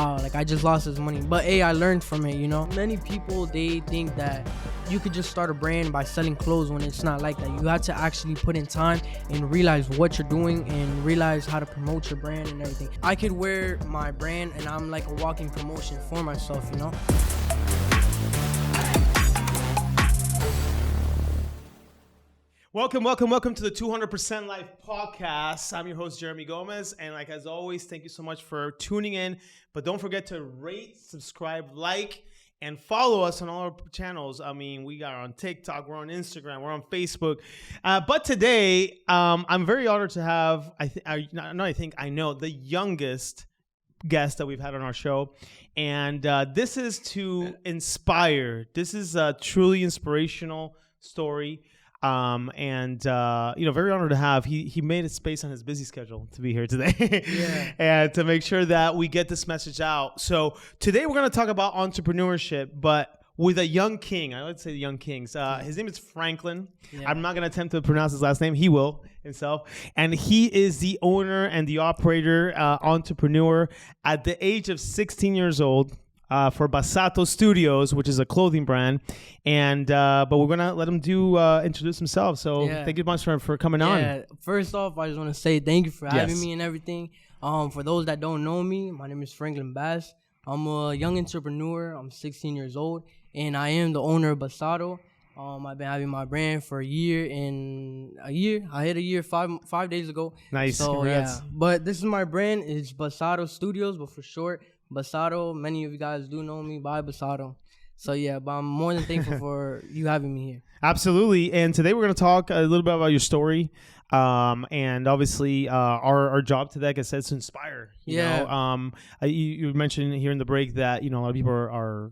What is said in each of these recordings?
wow, like I just lost this money. But hey, I learned from it, you know. Many people, they think that you could just start a brand by selling clothes when it's not like that. You have to actually put in time and realize what you're doing and realize how to promote your brand and everything. I could wear my brand and I'm like a walking promotion for myself, you know. Welcome to the 200% Life podcast. I'm your host, Jeremy Gomez. And like as always, thank you so much for tuning in. But don't forget to rate, subscribe, like, and follow us on all our channels. I mean, we are on TikTok, we're on Instagram, we're on Facebook. But today, I'm very honored to have, I know, the youngest guest that we've had on our show. And this is to inspire. This is a truly inspirational story. Very honored to have. He made a space on his busy schedule to be here today, and to make sure that we get this message out. So today we're going to talk about entrepreneurship, but with a young king. I like to say the young kings. His name is Franklyn. Yeah. I'm not going to attempt to pronounce his last name. He will himself. And he is the owner and the operator, entrepreneur at the age of 16 years old. For Basato Studios, which is a clothing brand, and but we're gonna let him introduce himself. So thank you much for coming on. First off, I just want to say thank you for having me and everything. For those that don't know me, my name is Franklyn Bass. I'm a young entrepreneur. I'm 16 years old, and I am the owner of Basato. I've been having my brand for a year. I hit a year 5 days ago. Nice. So congrats. But this is my brand. It's Basato Studios, but for short, Basato. Many of you guys do know me by Basato. So but I'm more than thankful for you having me here. Absolutely. And today we're going to talk a little bit about your story. And obviously our job today, like I said, is to inspire. You know? You mentioned here in the break that, a lot of people are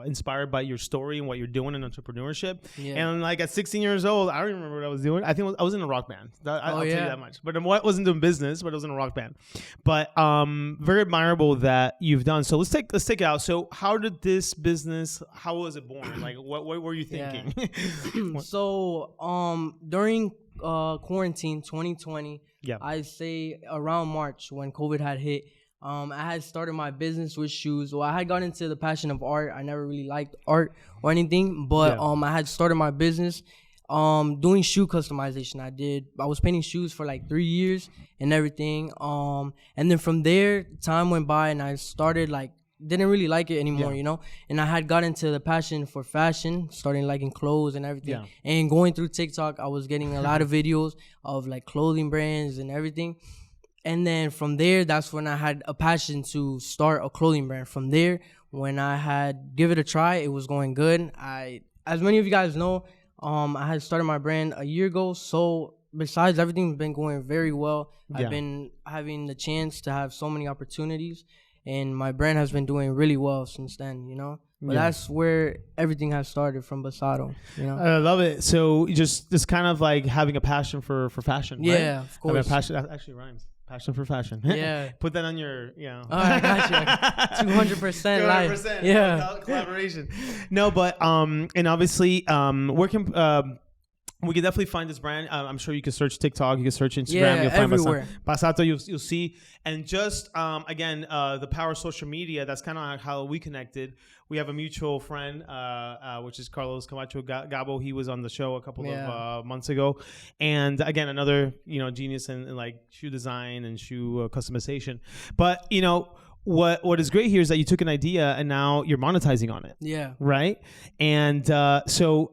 inspired by your story and what you're doing in entrepreneurship. Yeah. And like at 16 years old, I don't even remember what I was doing. I think I was in a rock band. I'll tell you that much. But I wasn't doing business, but I was in a rock band. But very admirable that you've done. So let's take it out. So how did this business? How was it born? Like what were you thinking? So during quarantine 2020, I'd say around March when COVID had hit, I had started my business with shoes. Well, I had gotten into the passion of art. I never really liked art or anything, but I had started my business doing shoe customization. I was painting shoes for like 3 years and everything, and then from there time went by and I started didn't really like it anymore, and I had got into the passion for fashion, starting liking clothes and everything, and going through TikTok, I was getting a lot of videos of like clothing brands and everything, and then from there, that's when I had a passion to start a clothing brand. From there, when I had give it a try, it was going good. As many of you guys know, I had started my brand a year ago, so besides everything's been going very well. I've been having the chance to have so many opportunities, and my brand has been doing really well since then, But that's where everything has started, from Basato, I love it. So just kind of like having a passion for fashion, right? Yeah, of course. Having a passion, that actually rhymes. Passion for fashion. Yeah. Put that on your, I got you. 200% live. 200%. Yeah. Collaboration. No, but, and obviously, where can... we can definitely find this brand. I'm sure you can search TikTok, you can search Instagram, you'll find everywhere. Basato, you'll see. And just again, the power of social media. That's kind of how we connected. We have a mutual friend, which is Carlos Camacho Gabo. He was on the show a couple of months ago, and again, another genius in like shoe design and shoe customization. But What is great here is that you took an idea and now you're monetizing on it. Yeah. Right. And so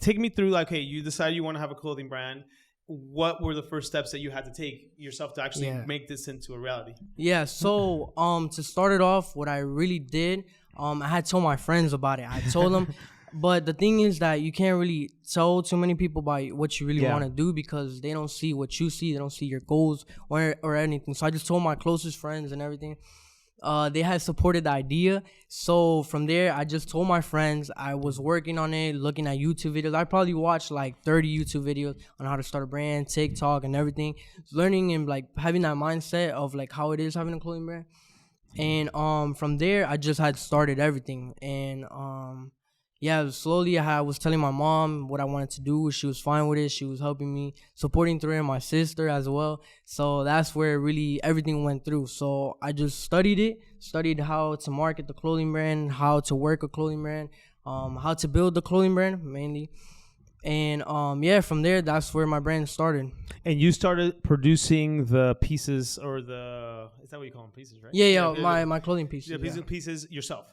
take me through, like, hey, you decided you want to have a clothing brand. What were the first steps that you had to take yourself to actually make this into a reality? Yeah. So to start it off, what I really did, I had told my friends about it. I told them. But the thing is that you can't really tell too many people about what you really want to do, because they don't see what you see. They don't see your goals or anything. So I just told my closest friends and everything. They had supported the idea. So from there, I just told my friends. I was working on it, looking at YouTube videos. I probably watched like 30 YouTube videos on how to start a brand, TikTok and everything. Learning and like having that mindset of like how it is having a clothing brand. And from there, I just had started everything. And Yeah, slowly I was telling my mom what I wanted to do. She was fine with it. She was helping me, supporting through it, and my sister as well. So that's where really everything went through. So I just studied how to market the clothing brand, how to work a clothing brand, how to build the clothing brand mainly. And yeah, from there, that's where my brand started. And you started producing the pieces, or is that what you call them, pieces, right? Yeah, my clothing pieces. Yeah, pieces yourself.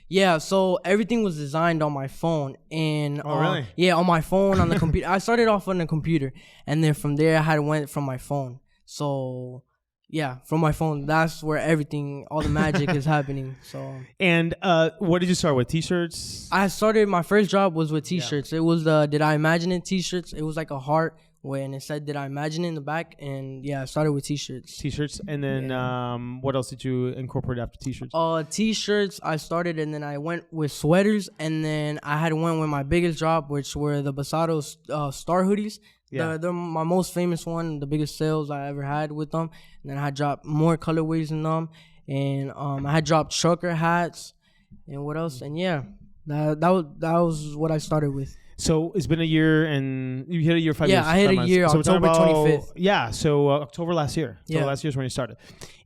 Yeah, so everything was designed on my phone. And really? Yeah, on my phone, on the computer. I started off on the computer, and then from there I went from my phone. So yeah, from my phone, that's where all the magic is happening. So. And what did you start with? T-shirts? My first job was with T-shirts. Yeah. It was the Did I Imagine It T-shirts. It was like a heart when it said Did I Imagine It in the back. And yeah, I started with T-shirts. And then what else did you incorporate after T-shirts? T-shirts I started, and then I went with sweaters, and then I went with my biggest job, which were the Basato Star hoodies. Yeah. They're my most famous one, the biggest sales I ever had with them. And then I dropped more colorways in them. And I had dropped trucker hats and what else? And yeah, that was what I started with. So it's been a year, and you hit a year 5 years. Yeah, I hit a year, so October 25th. Yeah, so October last year. Yeah. Last year is when you started.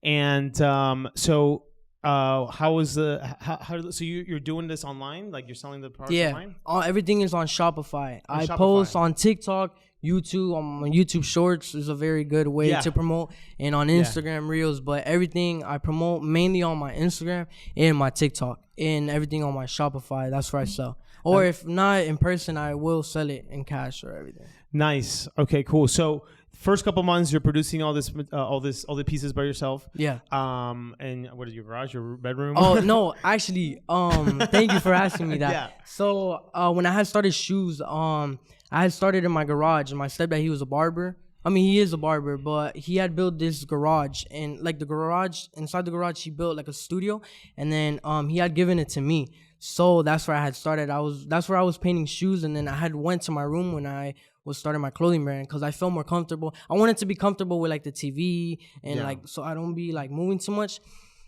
And so how was so you're doing this online? Like you're selling the products online? Yeah, everything is on Shopify. I post on TikTok, YouTube, on YouTube Shorts is a very good way to promote, and on Instagram Reels. But everything I promote mainly on my Instagram and my TikTok, and everything on my Shopify. That's where I sell. Or if not in person, I will sell it in cash or everything. Nice. Okay, cool. So first couple months, you're producing all the pieces by yourself. Yeah. And what is your garage, your bedroom? Oh no, actually, thank you for asking me that. Yeah. So when I had started shoes, I had started in my garage, and my stepdad, he was a barber. I mean, he is a barber, but he had built this garage, and like the garage, inside the garage, he built like a studio, and then he had given it to me. So that's where I had started. That's where I was painting shoes, and then I had went to my room when I was starting my clothing brand, because I felt more comfortable. I wanted to be comfortable with like the TV and like, so I don't be like moving too much.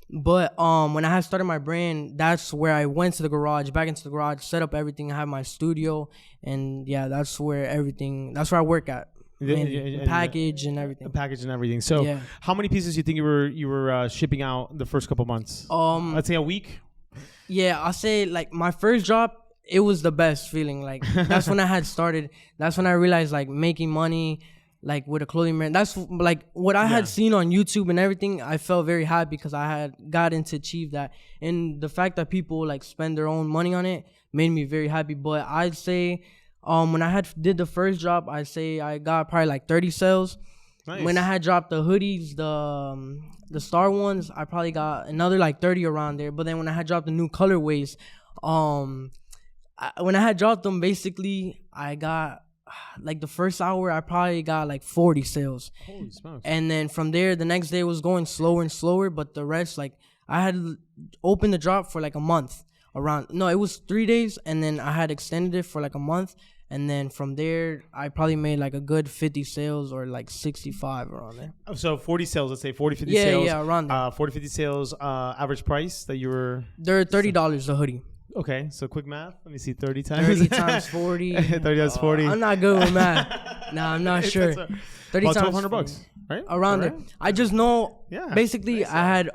But when I had started my brand, that's where I went to the garage, back into the garage, set up everything. I have my studio, and yeah, that's where I work at. Package and everything. So how many pieces do you think you were shipping out the first couple months? Let's say a week. Yeah, I'll say like my first job, it was the best feeling. Like that's when I had started. That's when I realized like making money, like with a clothing brand. That's like what I had seen on YouTube and everything. I felt very happy because I had gotten to achieve that. And the fact that people like spend their own money on it made me very happy. But I'd say when I did the first job, I'd say I got probably like 30 sales. Nice. When I had dropped the hoodies, the star ones, I probably got another like 30 around there. But then when I had dropped the new colorways, when I had dropped them, basically I got like the first hour, I probably got like 40 sales. Holy smokes. And then from there, the next day was going slower and slower. But the rest, like I had opened the drop for like a month it was 3 days, and then I had extended it for like a month. And then from there, I probably made like a good 50 sales or like 65 around there. So 40 sales, let's say 40, 50 sales. Yeah, around there. 40, 50 sales, average price that you were... They're $30 a hoodie. Okay, so quick math. Let me see, 30 times. 30 times 40. 30 times 40. I'm not good with math. No, I'm not sure. 30 about times $1,200, right? Around there. I just know, basically, I had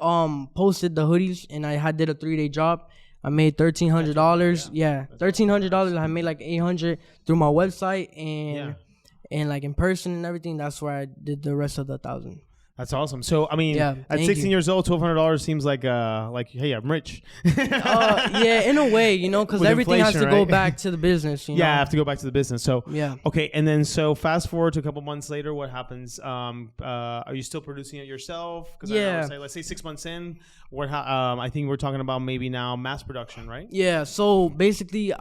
posted the hoodies, and I did a 3-day job. I made $1,300. Yeah, $1,300. I made like $800 through my website and like in person and everything. That's where I did the rest of the $1,000. That's awesome. So I mean, at 16 years old, $1,200 seems like hey, I'm rich. Yeah, in a way, because everything has to go back to the business. Yeah, I have to go back to the business. So yeah. Okay, and then so fast forward to a couple months later, what happens? Are you still producing it yourself? Because let's say 6 months in, I think we're talking about maybe now mass production, right? Yeah. So basically,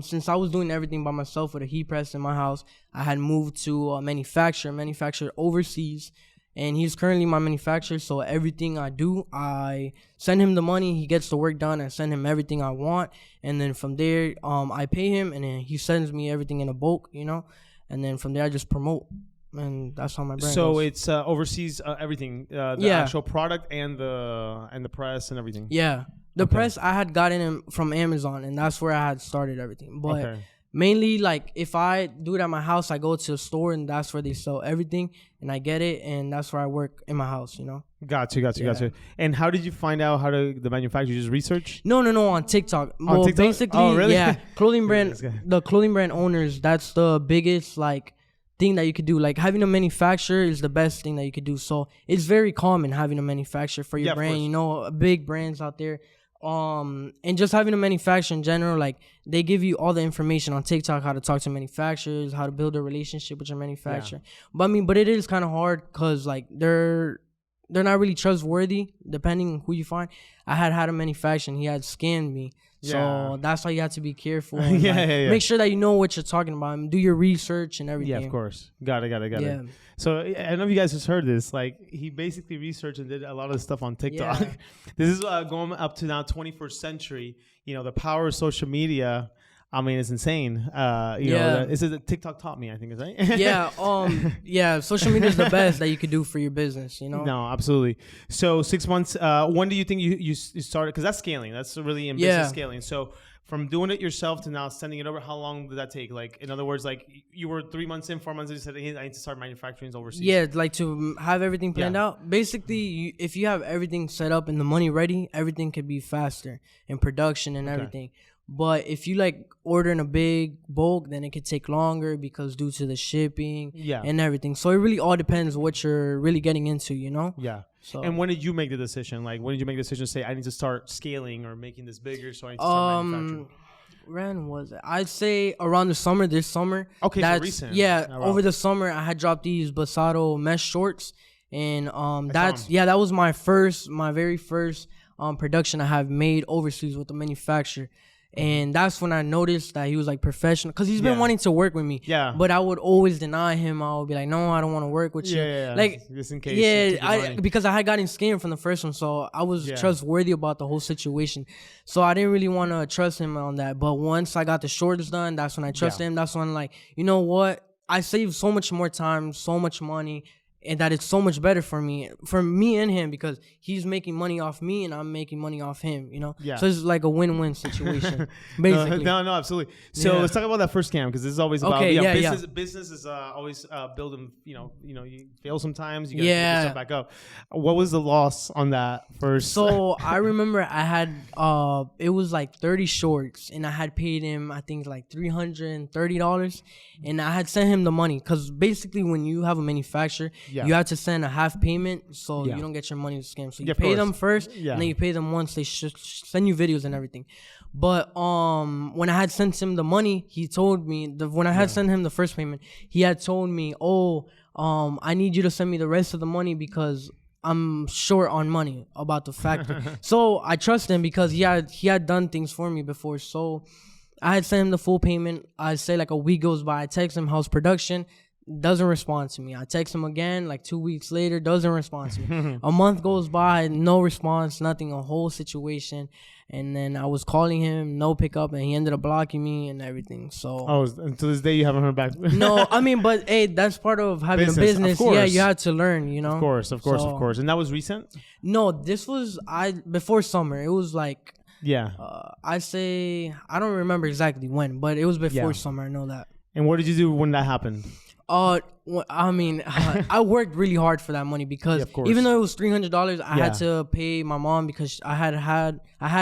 since I was doing everything by myself with a heat press in my house, I had moved to a manufacturer overseas. And he's currently my manufacturer, so everything I do, I send him the money. He gets the work done. I send him everything I want, and then from there, I pay him, and then he sends me everything in a bulk, And then from there, I just promote, and that's how my brand goes. It's overseas everything, the actual product and the press and everything. Yeah, The press I had gotten them from Amazon, and that's where I had started everything. But mainly, like, if I do it at my house, I go to a store, and that's where they sell everything, and I get it, and that's where I work in my house, you know? Gotcha. And how did you find out how to the manufacturer? You just research? No, on TikTok. On TikTok? Basically, really? clothing brand, the clothing brand owners, that's the biggest, like, thing that you could do. Like, having a manufacturer is the best thing that you could do. So it's very common having a manufacturer for your brand, you know, big brands out there. And just having a manufacturer in general, like, they give you all the information on TikTok, how to talk to manufacturers, how to build a relationship with your manufacturer. But it is kind of hard because, like, they're not really trustworthy depending who you find. I had a manufacturer and he had scammed me. So that's why you have to be careful. And make sure that you know what you're talking about and do your research and everything. Yeah, of course. Got it. So I don't know if you guys just heard this. Like, he basically researched and did a lot of stuff on TikTok. This is going up to now 21st century. You know, the power of social media. I mean, it's insane. You know, this is TikTok taught me, I think, is right? Social media is the best that you could do for your business, you know? No, absolutely. So 6 months, when do you think you started? Because that's scaling. That's really in business scaling. So from doing it yourself to now sending it over, how long did that take? Like, in other words, like, you were 3 months in, 4 months in, you said, hey, I need to start manufacturing overseas. Yeah, like, to have everything planned out. Basically, if you have everything set up and the money ready, everything could be faster in production and everything. But if you, like, order in a big bulk, then it could take longer because due to the shipping and everything. So it really all depends what you're really getting into, you know? Yeah. So. And when did you make the decision? Like, when did you make the decision to say, I need to start scaling or making this bigger, so I need to start manufacturing? When was it? I'd say around this summer. Okay, so recent. Yeah, over the summer, I had dropped these Basato mesh shorts. And that was my very first production I have made overseas with the manufacturer. And that's when I noticed that he was, like, professional, because he's been wanting to work with me. Yeah. But I would always deny him. I would be like, no, I don't want to work with you. Like, just in case. Because I had gotten scammed from the first one, so I was trustworthy about the whole situation. So I didn't really want to trust him on that. But once I got the shorts done, that's when I trusted him. That's when, like, you know what? I saved so much more time, so much money, and that it's so much better for me and him, because he's making money off me and I'm making money off him, you know? Yeah. So it's like a win-win situation, basically. No, absolutely. So let's talk about that first scam, because this is always about business is always building, you know, you fail sometimes, you got to pick yourself back up. What was the loss on that first? So I remember I had, it was like 30 shorts, and I had paid him, I think, like $330, and I had sent him the money, because basically when you have a manufacturer, you have to send a half payment so you don't get your money scammed. So you pay them first, and then you pay them once. They should send you videos and everything. But when I had sent him the money, he told me when I had sent him the first payment, he had told me, I need you to send me the rest of the money because I'm short on money about the factory. So I trust him because he had done things for me before. So I had sent him the full payment. I'd say like a week goes by. I text him, how's production? Doesn't respond to me. I text him again like 2 weeks later, doesn't respond to me. A month goes by, no response, nothing, a whole situation. And then I was calling him, no pickup, and he ended up blocking me and everything. So until this day you haven't heard back. No, I mean, but hey, that's part of having a business. Yeah, you had to learn, you know. Of course. And that was recent? No, this was before summer. It was like I say I don't remember exactly when, but it was before summer. I know that. And what did you do when that happened? I mean, I worked really hard for that money because even though it was $300, I had to pay my mom because I had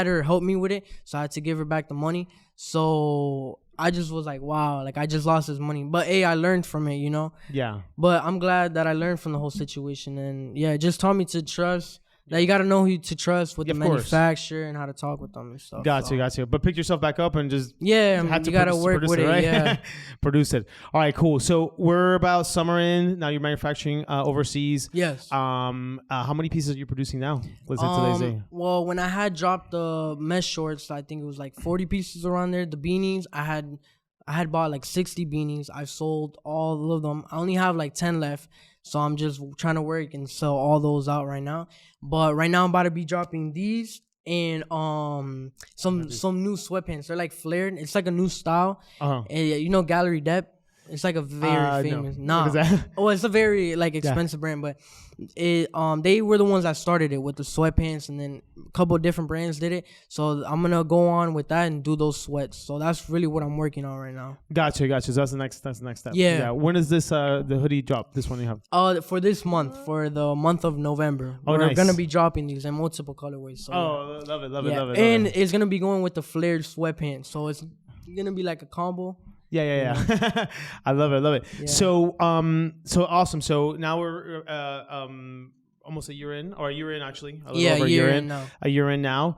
her help me with it, so I had to give her back the money. So I just was like, wow, like I just lost this money, but hey, I learned from it, you know. Yeah. But I'm glad that I learned from the whole situation, and it just taught me to trust. That you got to know who to trust with the manufacturer and how to talk with them and stuff. Gotcha. But pick yourself back up and just you got to work with it, right? Produce it. All right, cool. So we're about summer in. Now you're manufacturing overseas. Yes. How many pieces are you producing now? What's it today's day? Well, when I had dropped the mesh shorts, I think it was like 40 pieces around there. The beanies, I had bought like 60 beanies. I sold all of them. I only have like 10 left. So I'm just trying to work and sell all those out right now. But right now I'm about to be dropping these and some new sweatpants. They're like flared. It's like a new style. And you know Gallery Depth. It's like a very famous. No. Nah. What is that? Oh, it's a very like expensive brand, but they were the ones that started it with the sweatpants, and then a couple of different brands did it. So I'm gonna go on with that and do those sweats. So that's really what I'm working on right now. Gotcha. So that's the next step. Yeah. When is this the hoodie drop? This one you have? For this month, for the month of November, we're nice. gonna be dropping these in multiple colorways. So, love it. And it's gonna be going with the flared sweatpants, so it's gonna be like a combo. Yeah. I love it. Yeah. So awesome. So now we're almost a year in actually. A year in now.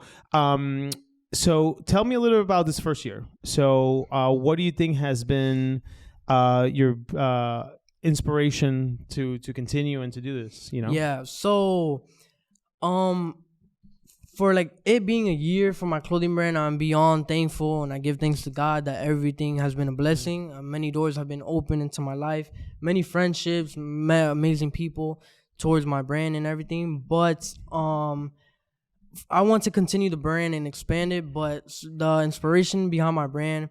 So tell me a little bit about this first year. So what do you think has been your inspiration to continue and to do this? Yeah. So for like it being a year for my clothing brand, I'm beyond thankful, and I give thanks to God that everything has been a blessing. Many doors have been opened into my life, many friendships, met amazing people towards my brand and everything. But I want to continue the brand and expand it. But the inspiration behind my brand,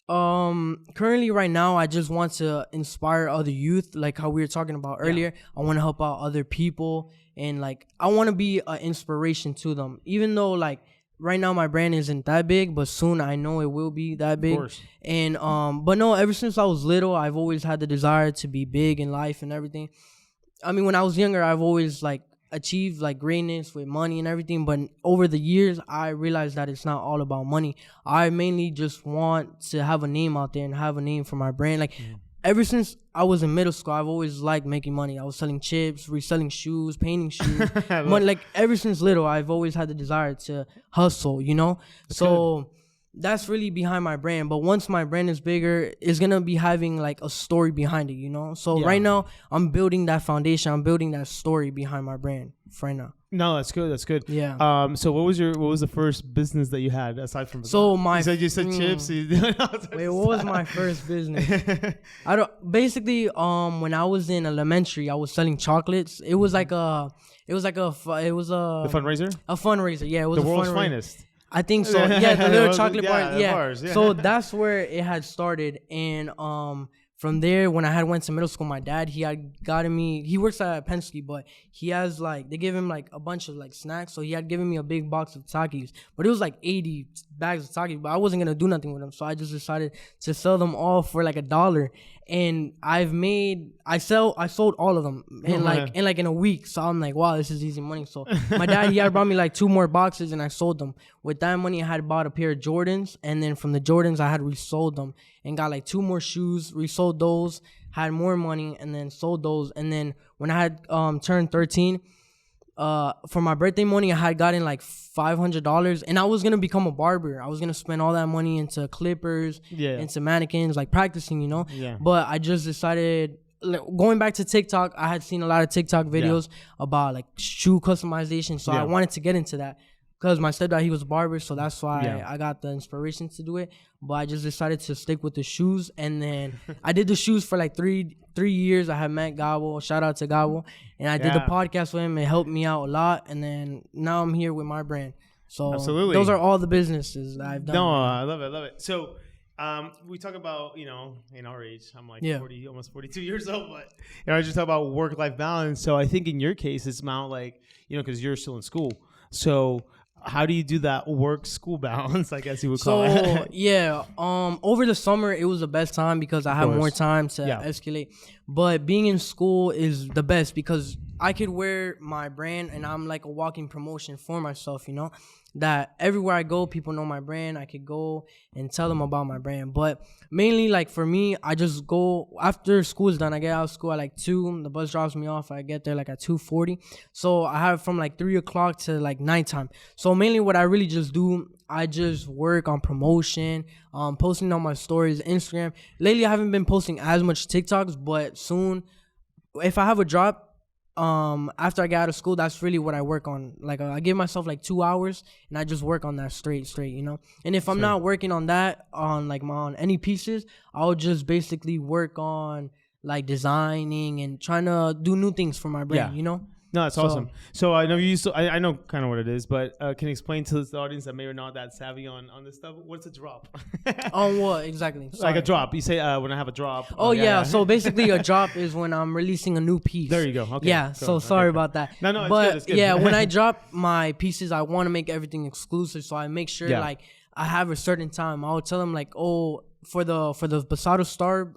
currently right now, I just want to inspire other youth, like how we were talking about earlier. I want to help out other people. And like I want to be an inspiration to them, even though like right now my brand isn't that big, but soon I know it will be that big. Of course. And but no, ever since I was little, I've always had the desire to be big in life and everything. I mean, when I was younger, I've always like achieved like greatness with money and everything. But over the years, I realized that it's not all about money. I mainly just want to have a name out there and have a name for my brand. Like. Ever since I was in middle school, I've always liked making money. I was selling chips, reselling shoes, painting shoes. Like ever since little, I've always had the desire to hustle, So that's really behind my brand. But once my brand is bigger, it's going to be having like a story behind it, So right now, I'm building that foundation. I'm building that story behind my brand right now. No, that's good. Yeah. So what was the first business that you had aside from? So you said chips. Wait, what was my first business? Basically when I was in elementary, I was selling chocolates. It was a fundraiser. A fundraiser, yeah. It was the world's finest. I think so. Yeah, the little chocolate bar. Yeah. Bars, yeah. So that's where it had started, and from there, when I had went to middle school, my dad, he had gotten me, he works at Penske, but he has like, they give him like a bunch of like snacks. So he had given me a big box of Takis, but it was like 80 bags of Takis, but I wasn't going to do nothing with them. So I just decided to sell them all for like $1. And I sold all of them in a week. So I'm like, wow, this is easy money. So my dad, he had brought me like 2 more boxes and I sold them. With that money, I had bought a pair of Jordans. And then from the Jordans, I had resold them and got like 2 more shoes, resold those, had more money, and then sold those. And then when I had turned 13, for my birthday money, I had gotten like $500, and I was gonna become a barber. I was gonna spend all that money into clippers, into mannequins, like practicing, Yeah. But I just decided, like, going back to TikTok, I had seen a lot of TikTok videos about like shoe customization, so I wanted to get into that. Because my stepdad, he was a barber, so that's why I got the inspiration to do it. But I just decided to stick with the shoes. And then I did the shoes for like three years. I had met Gabo. Shout out to Gabo. And I did the podcast with him. It helped me out a lot. And then now I'm here with my brand. So absolutely, those are all the businesses that I've done. No, I love it. So we talk about, in our age, I'm like 40, almost 42 years old. But I just talk about work-life balance. So I think in your case, it's about like, because you're still in school. So how do you do that work-school balance, I guess you would call it? Over the summer, it was the best time because I had more time to escalate. But being in school is the best because I could wear my brand and I'm like a walking promotion for myself, that everywhere I go, people know my brand. I could go and tell them about my brand. But mainly, like for me, I just go after school is done. I get out of school at like 2. The bus drops me off. I get there like at 2:40. So I have from like 3 o'clock to like nighttime. So mainly what I really just do, I just work on promotion, posting on my stories, Instagram. Lately, I haven't been posting as much TikToks, but soon, if I have a drop, after I get out of school, that's really what I work on. Like I give myself like 2 hours and I just work on that straight, and if I'm not working on that on any pieces, I'll just basically work on like designing and trying to do new things for my brand, No, that's awesome. So I know you used to, I know kind of what it is, but can you explain to the audience that maybe are not that savvy on this stuff? What's a drop? On what exactly? Sorry. Like a drop. You say when I have a drop. Oh, yeah. So basically a drop is when I'm releasing a new piece. There you go. Okay. Yeah. So sorry about that. No, but it's good. Yeah, when I drop my pieces, I want to make everything exclusive. So I make sure like I have a certain time. I would tell them like, oh, for the Basato Star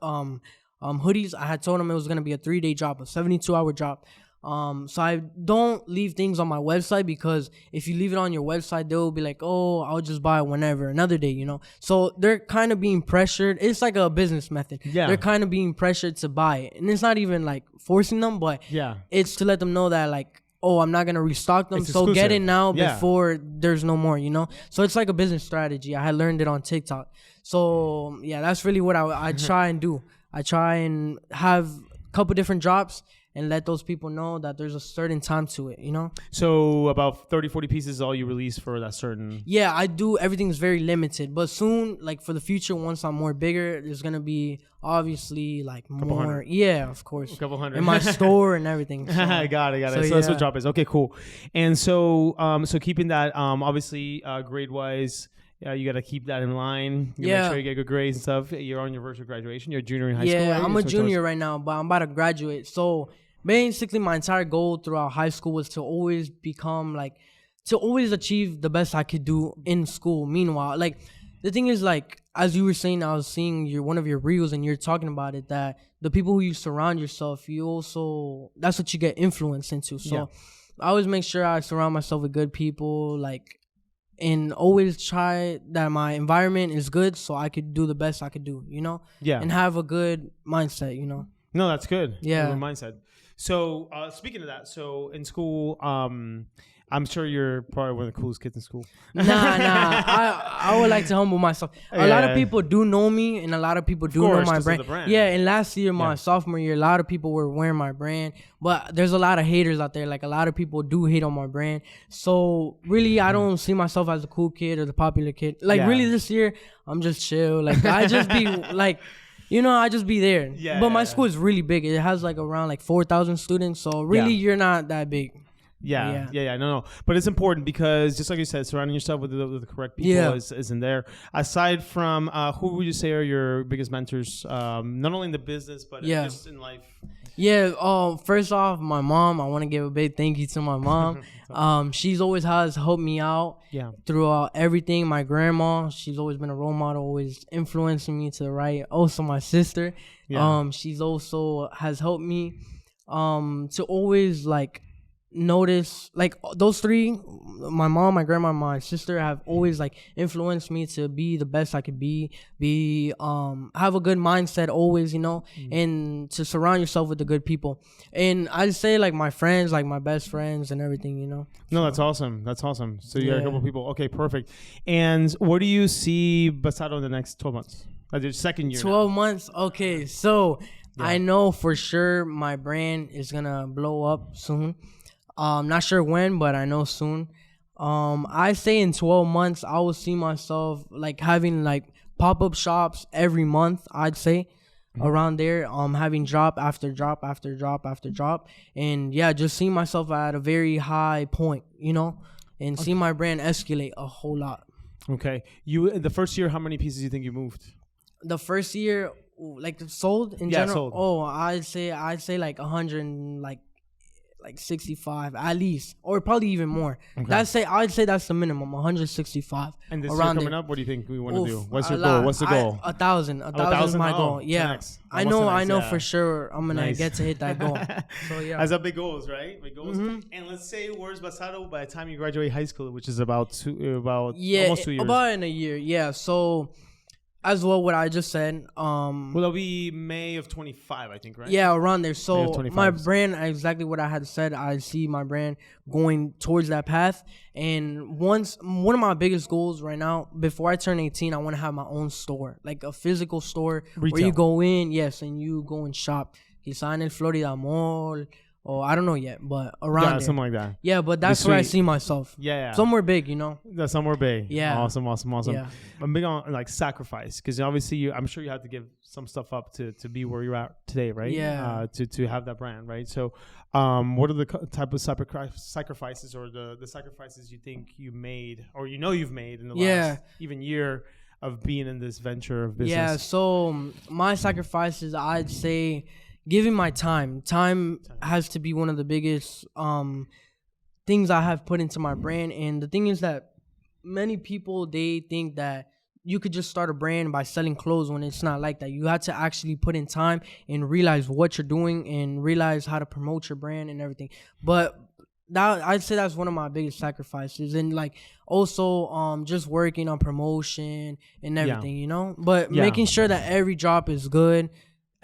hoodies, I had told them it was gonna be a 3-day drop, a 72-hour drop. So I don't leave things on my website, because if you leave it on your website, they'll be like, oh, I'll just buy it whenever, another day, you know? So they're kind of being pressured. It's like a business method. Yeah. They're kind of being pressured to buy it. And it's not even like forcing them, but it's to let them know that like, oh, I'm not going to restock them. So get it now before there's no more, you know? So it's like a business strategy. I had learned it on TikTok. So yeah, that's really what I try and do. I try and have a couple different drops and let those people know that there's a certain time to it, you know? So about 30, 40 pieces is all you release for that certain... Yeah, I do. Everything's very limited. But soon, like for the future, once I'm more bigger, there's going to be obviously like more... Hundred. Yeah, of course. A couple hundred. In my store and everything. So. Got it. So that's what drop is. Okay, cool. And so so keeping that, obviously, grade-wise... you got to keep that in line. Make sure you get good grades and stuff. You're on your virtual graduation. You're a junior in high school. Yeah, I'm a junior right now, but I'm about to graduate. So basically, my entire goal throughout high school was to always achieve the best I could do in school. Meanwhile, like the thing is, like as you were saying, I was seeing one of your reels and you're talking about it, that the people who you surround yourself, that's what you get influenced into. So I always make sure I surround myself with good people, like. And always try that my environment is good so I could do the best I could do, you know? Yeah. And have a good mindset, you know? No, that's good. Yeah. Good mindset. So, speaking of that, so in school, I'm sure you're probably one of the coolest kids in school. Nah. I would like to humble myself. A lot of people do know me, and a lot of people do know my brand. Yeah, and last year, my sophomore year, a lot of people were wearing my brand. But there's a lot of haters out there. Like, a lot of people do hate on my brand. So, really, I don't see myself as a cool kid or the popular kid. Like, really, this year, I'm just chill. Like, I just be, like... You know, I just be there. Yeah. But my school is really big. It has like around like 4,000 students. So really, you're not that big. Yeah. No. But it's important because, just like you said, surrounding yourself with the correct people is in there. Aside from, who would you say are your biggest mentors? Not only in the business, but just in life. Yeah. First off, my mom. I want to give a big thank you to my mom. She's always has helped me out. Yeah. Throughout everything. My grandma. She's always been a role model, always influencing me to the right. Also, my sister. Yeah. She's also has helped me. To always like notice, like those three, my mom, my grandma, my sister, have always like influenced me to be the best I could be have a good mindset always, you know, and to surround yourself with the good people. And I'd say like my friends, like my best friends and everything, you know. No, that's awesome. So you got a couple people. Okay, perfect. And what do you see Basato in the next 12 months? Like your second year 12 months? Okay, so I know for sure my brand is gonna blow up soon. Not sure when, but I know soon. I say in 12 months, I will see myself like having like pop-up shops every month, I'd say, around there. Having drop after drop after drop after drop. And yeah, just see myself at a very high point, you know, and see my brand escalate a whole lot. Okay. The first year, how many pieces do you think you moved? The first year, like sold in general? Sold. Oh, I'd say like 100 and like 65 at least, or probably even more. Okay. I'd say that's the minimum, 165. And this year coming up, what do you think we want to do? What's your goal? What's the goal? 1,000. 1,000 is my goal. Yeah. I know for sure I'm gonna get to hit that goal. So yeah. That's big goals, right? Big goals. And let's say where's Basato by the time you graduate high school, which is almost 2 years. About in a year. Yeah. So as well, what I just said. Well, that'll be May of 25, I think, right? Yeah, around there. So my brand, exactly what I had said, I see my brand going towards that path. And one of my biggest goals right now, before I turn 18, I want to have my own store, like a physical store. Retail. Where you go in, and you go and shop. Quizá en el Florida Mall or I don't know yet, but around there. Something like that. Yeah, but that's where I see myself. Yeah. Somewhere big, you know. Yeah, somewhere big. Yeah. Awesome. Yeah. I'm big on like sacrifice, because obviously I'm sure you have to give some stuff up to be where you're at today, right? Yeah. To have that brand, right? So, what are the type of sacrifices or the sacrifices you think you made, or you've made in the last even year of being in this venture of business? Yeah. So my sacrifices, I'd say, giving my time. Time has to be one of the biggest things I have put into my brand. And the thing is that many people, they think that you could just start a brand by selling clothes, when it's not like that. You have to actually put in time and realize what you're doing and realize how to promote your brand and everything. But I'd say that's one of my biggest sacrifices. And like also just working on promotion and everything, you know, but making sure that every drop is good.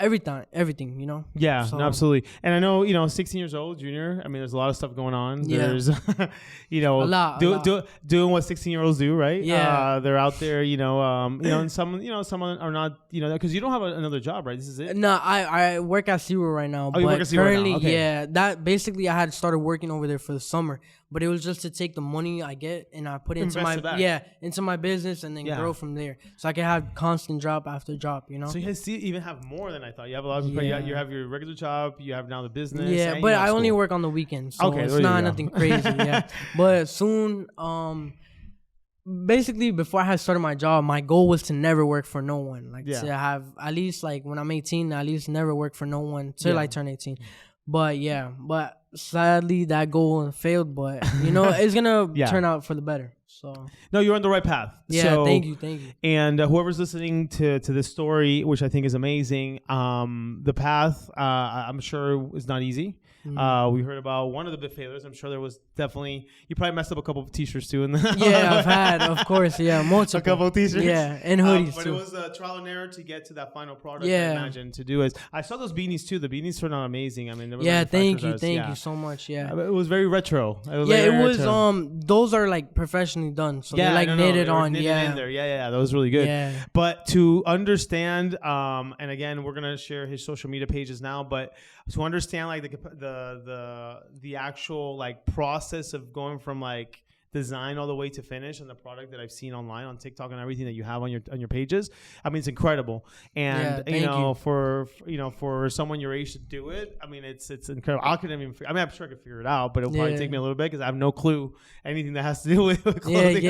Everything, you know? Yeah, so. No, absolutely. And I know, 16 years old, junior, I mean, there's a lot of stuff going on. Yeah. There's, a lot. Doing what 16-year-olds do, right? Yeah. They're out there, and some are not, because you don't have another job, right? This is it? No, I work at SeaWorld right now. Oh, you work at SeaWorld currently, now? Okay. yeah, that basically I had started working over there for the summer. But it was just to take the money I get and I put it into my business and then grow from there. So I can have constant drop after drop, you know? So you even have more than I thought. You have a lot of people. You have your regular job. You have now the business. Yeah, but I only work on the weekends. So it's not nothing crazy. Yeah. But soon, basically before I had started my job, my goal was to never work for no one. Like to have at least, like when I'm 18, at least never work for no one till I turn 18. But sadly that goal failed, but it's gonna turn out for the better. So no, you're on the right path. Yeah, so, thank you. And whoever's listening to this story, which I think is amazing, the path I'm sure is not easy. Mm-hmm. We heard about one of the big failures. I'm sure there was definitely, you probably messed up a couple of t-shirts too. I've had, of course, multiple. A couple of t-shirts. Yeah, and hoodies but too. it was a trial and error to get to that final product. I imagine to do it. I saw those beanies too. The beanies turned out amazing. I mean, thank you so much. Yeah, it was very retro. It was those are like professionally done, so they're like knitted on. In there. That was really good. Yeah. But to understand, and again, we're gonna share his social media pages now, but to understand like the actual like process of going from like design all the way to finish and the product that I've seen online on TikTok and everything that you have on your pages, I mean, it's incredible. And for someone your age to do it, I mean, it's incredible. I'm sure I could figure it out, but it'll probably take me a little bit because I have no clue anything that has to do with clothing.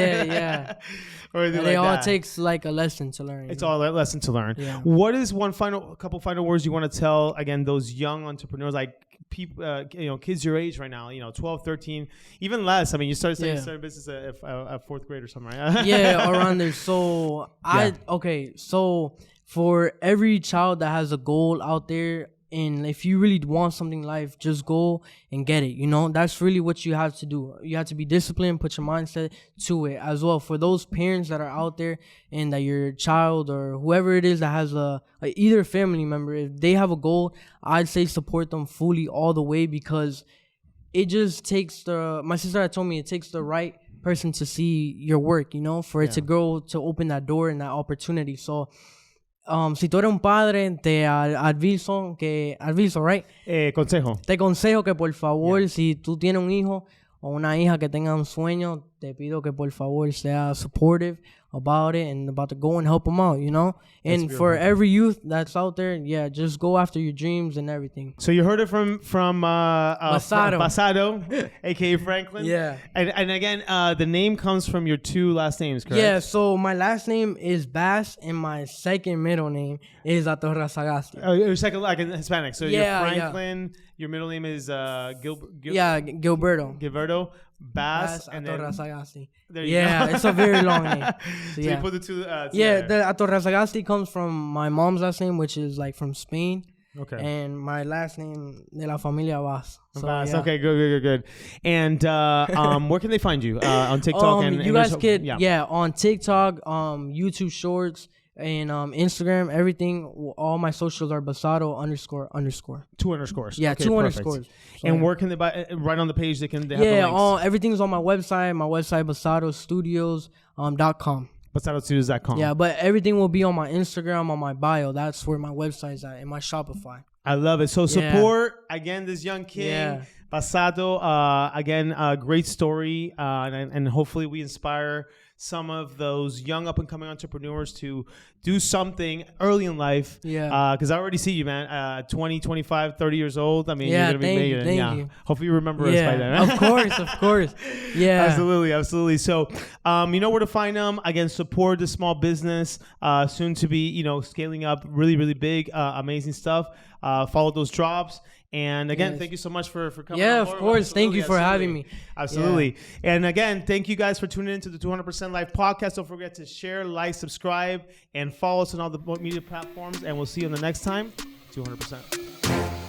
Or anything it all takes like a lesson to learn. It's all a lesson to learn. Yeah. What is couple final words you want to tell again those young entrepreneurs, like people, kids your age right now, 12, 13, even less. I mean, you started business at fourth grade or something, right? Around there. So so for every child that has a goal out there, and if you really want something in life, just go and get it. That's really what you have to do. You have to be disciplined, put your mindset to it as well. For those parents that are out there and that your child or whoever it is that has either family member, if they have a goal, I'd say support them fully all the way, because it just takes my sister had told me it takes the right person to see your work, for it to grow, to open that door and that opportunity. So si tú eres un padre, te adviso, right? Consejo. Te aconsejo que por favor, si tú tienes un hijo o una hija que tenga un sueño, te pido que por favor sea supportive about it and about to go and help them out, And for every youth that's out there, just go after your dreams and everything. So you heard it from Basato, aka Franklyn. Yeah. And again, the name comes from your two last names, correct? Yeah. So my last name is Bass, and my second middle name is Atorrazagasti. Oh, your second, like in Hispanic. So you're Franklyn. Your middle name is Gilberto. Bass and then Atorrazagasti. There you go. It's a very long name. So you put the two together. The Atorrazagasti comes from my mom's last name, which is like from Spain. Okay. And my last name, de la familia Bass. So, Bass. Okay, good. And where can they find you? On TikTok and you guys could on TikTok, YouTube Shorts, and Instagram, everything. All my socials are Basato __. 2 underscores. Yeah, okay, 2 underscores. So, and where can they buy? Right on the page, they have the links. Everything's on my website. My website, Basato Studios .com. BasatoStudios.com. Yeah, but everything will be on my Instagram, on my bio. That's where my website's at, and my Shopify. I love it. So support, again, this young king, Basato. Again, a great story. And hopefully we inspire some of those young up-and-coming entrepreneurs to do something early in life. Yeah. Because I already see you, man. 20, 25, 30 years old. I mean, you're going to be made. Thank you. Hopefully you remember us by then. Of course. Yeah. Absolutely. So, you know where to find them. Again, support the small business. Soon to be, scaling up really, really big, amazing stuff. Follow those drops. And again, thank you so much for coming on board. Of course. Thank you for having me. Absolutely. Yeah. And again, thank you guys for tuning into the 200% Life podcast. Don't forget to share, like, subscribe, and follow us on all the media platforms. And we'll see you on the next time. 200%.